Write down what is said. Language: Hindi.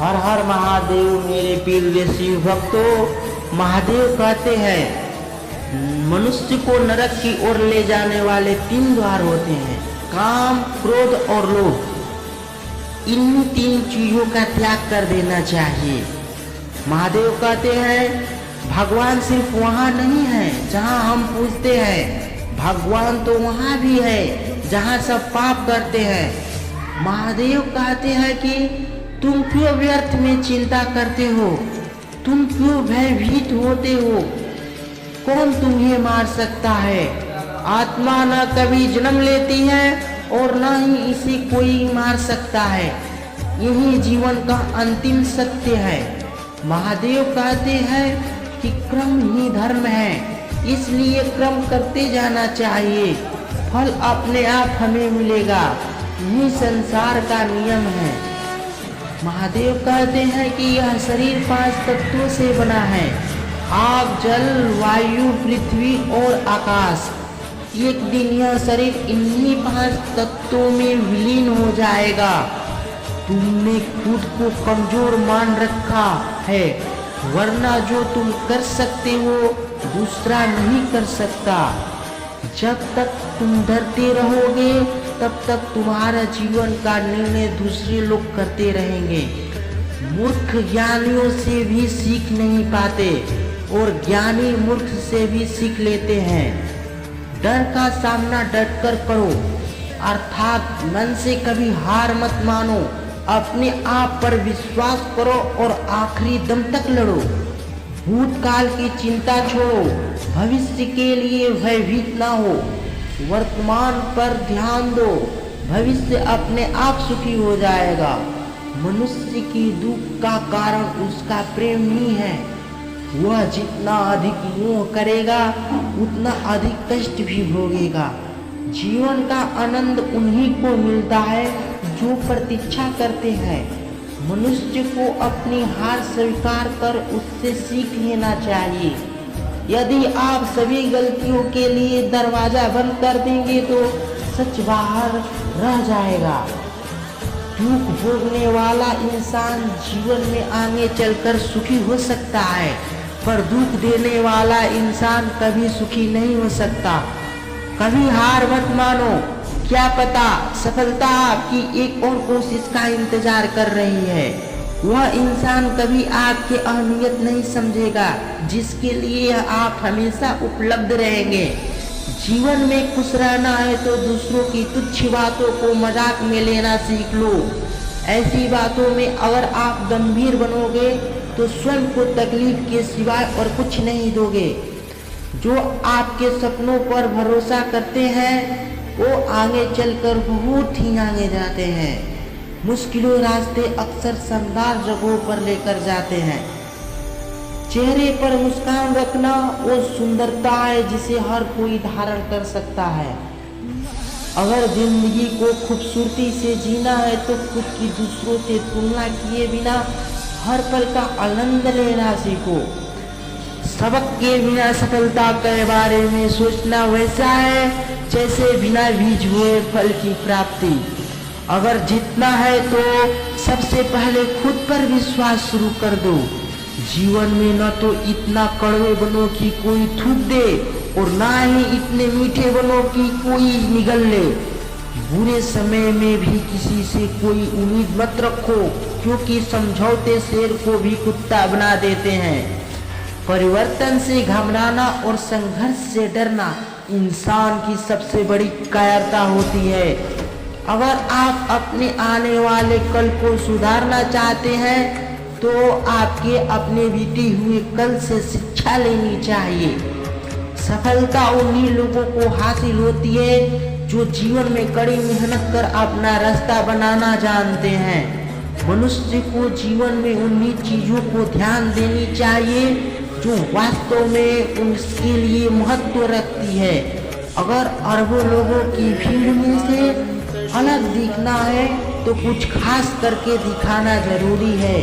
हर हर महादेव मेरे प्रिय शिव भक्तों। महादेव कहते हैं मनुष्य को नरक की ओर ले जाने वाले 3 द्वार होते हैं, काम, क्रोध और लोभ। इन 3 चीजों का त्याग कर देना चाहिए। महादेव कहते हैं भगवान सिर्फ वहाँ नहीं है जहाँ हम पूजते हैं, भगवान तो वहाँ भी है जहाँ सब पाप करते हैं। महादेव कहते हैं कि तुम क्यों व्यर्थ में चिंता करते हो, तुम क्यों भयभीत होते हो, कौन तुम्हें मार सकता है। आत्मा न कभी जन्म लेती है और न ही इसे कोई मार सकता है, यही जीवन का अंतिम सत्य है। महादेव कहते हैं कि क्रम ही धर्म है, इसलिए क्रम करते जाना चाहिए, फल अपने आप हमें मिलेगा, यही संसार का नियम है। महादेव कहते हैं कि यह शरीर 5 तत्वों से बना है, आग, जल, वायु, पृथ्वी और आकाश। एक दिन यह शरीर इन्हीं 5 तत्वों में विलीन हो जाएगा। तुमने खुद को कमजोर मान रखा है, वरना जो तुम कर सकते हो दूसरा नहीं कर सकता। जब तक तुम डरते रहोगे तब तक तुम्हारा जीवन का निर्णय दूसरे लोग करते रहेंगे। मूर्ख ज्ञानियों से भी सीख नहीं पाते और ज्ञानी मूर्ख से भी सीख लेते हैं। डर का सामना डटकर करो, अर्थात मन से कभी हार मत मानो, अपने आप पर विश्वास करो और आखिरी दम तक लड़ो। भूतकाल की चिंता छोड़ो, भविष्य के लिए भयभीत ना हो, वर्तमान पर ध्यान दो, भविष्य अपने आप सुखी हो जाएगा। मनुष्य की दुख का कारण उसका प्रेम नहीं है, वह जितना अधिक मोह करेगा उतना अधिक कष्ट भी भोगेगा। जीवन का आनंद उन्हीं को मिलता है जो प्रतीक्षा करते हैं। मनुष्य को अपनी हार स्वीकार कर उससे सीख लेना चाहिए। यदि आप सभी गलतियों के लिए दरवाजा बंद कर देंगे तो सच बाहर रह जाएगा। दुख भोगने वाला इंसान जीवन में आगे चलकर सुखी हो सकता है, पर दुख देने वाला इंसान कभी सुखी नहीं हो सकता। कभी हार मत मानो, क्या पता सफलता आपकी एक और कोशिश का इंतजार कर रही है। वह इंसान कभी आपकी अहमियत नहीं समझेगा जिसके लिए आप हमेशा उपलब्ध रहेंगे। जीवन में खुश रहना है तो दूसरों की तुच्छ बातों को मजाक में लेना सीख लो। ऐसी बातों में अगर आप गंभीर बनोगे तो स्वयं को तकलीफ के सिवाय और कुछ नहीं दोगे। जो आपके सपनों पर भरोसा करते हैं वो आगे चलकर बहुत ही आगे जाते हैं। मुश्किलों रास्ते अक्सर शानदार जगहों पर लेकर जाते हैं। चेहरे पर मुस्कान रखना वो सुंदरता है जिसे हर कोई धारण कर सकता है। अगर जिंदगी को खूबसूरती से जीना है तो खुद की दूसरों से तुलना किए बिना हर पल का आनंद लेना सीखो। सबक के बिना सफलता के बारे में सोचना वैसा है जैसे बिना बीज हुए फल की प्राप्ति। अगर जीतना है तो सबसे पहले खुद पर विश्वास शुरू कर दो। जीवन में न तो इतना कड़वे बनो कि कोई थूक दे और ना ही इतने मीठे बनो कि कोई निगल ले। बुरे समय में भी किसी से कोई उम्मीद मत रखो, क्योंकि समझौते शेर को भी कुत्ता बना देते हैं। परिवर्तन से घबराना और संघर्ष से डरना इंसान की सबसे बड़ी कायरता होती है। अगर आप अपने आने वाले कल को सुधारना चाहते हैं तो आपके अपने बीते हुए कल से शिक्षा लेनी चाहिए। सफलता उन्हीं लोगों को हासिल होती है जो जीवन में कड़ी मेहनत कर अपना रास्ता बनाना जानते हैं। मनुष्य को जीवन में उन्हीं चीजों को ध्यान देनी चाहिए जो वास्तव में उसके लिए महत्व रखती है। अगर अरबों लोगों की भीड़ में से अलग दिखना है तो कुछ खास करके दिखाना जरूरी है।